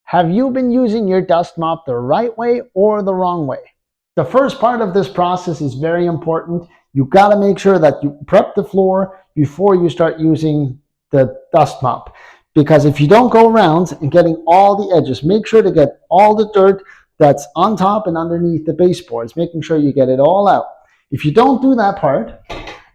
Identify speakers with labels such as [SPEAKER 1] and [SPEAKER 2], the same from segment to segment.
[SPEAKER 1] Have you been using your dust mop the right way or the wrong way? The first part of this process is very important. You got to make sure that you prep the floor before you start using the dust mop. Because if you don't go around and getting all the edges, make sure to get all the dirt that's on top and underneath the baseboards, making sure you get it all out. If you don't do that part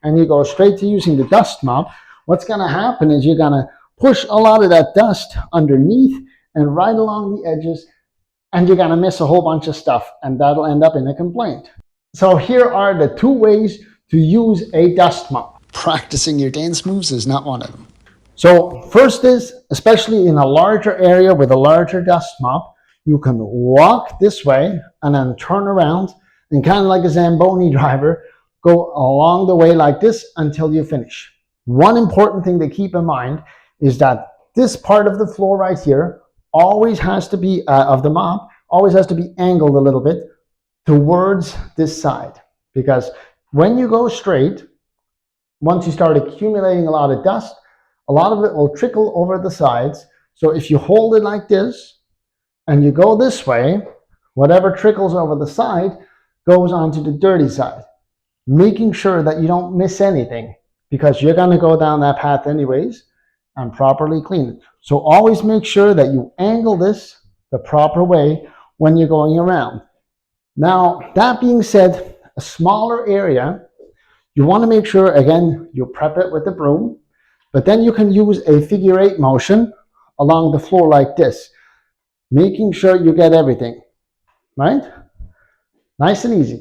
[SPEAKER 1] and you go straight to using the dust mop, what's going to happen is you're going to push a lot of that dust underneath and right along the edges, and you're going to miss a whole bunch of stuff, and that'll end up in a complaint. So here are the 2 ways to use a dust mop.
[SPEAKER 2] Practicing your dance moves is not one of them.
[SPEAKER 1] So first is, especially in a larger area with a larger dust mop, you can walk this way and then turn around and kind of like a Zamboni driver, go along the way like this until you finish. One important thing to keep in mind is that this part of the floor right here always has to be, of the mop, always has to be angled a little bit towards this side. Because when you go straight, once you start accumulating a lot of dust, a lot of it will trickle over the sides. So if you hold it like this and you go this way, whatever trickles over the side goes onto the dirty side, making sure that you don't miss anything, because you're going to go down that path anyways, and properly clean it. So always make sure that you angle this the proper way when you're going around. Now, that being said, a smaller area, you want to make sure, again, you prep it with the broom, but then you can use a figure 8 motion along the floor like this, making sure you get everything, right? Nice and easy.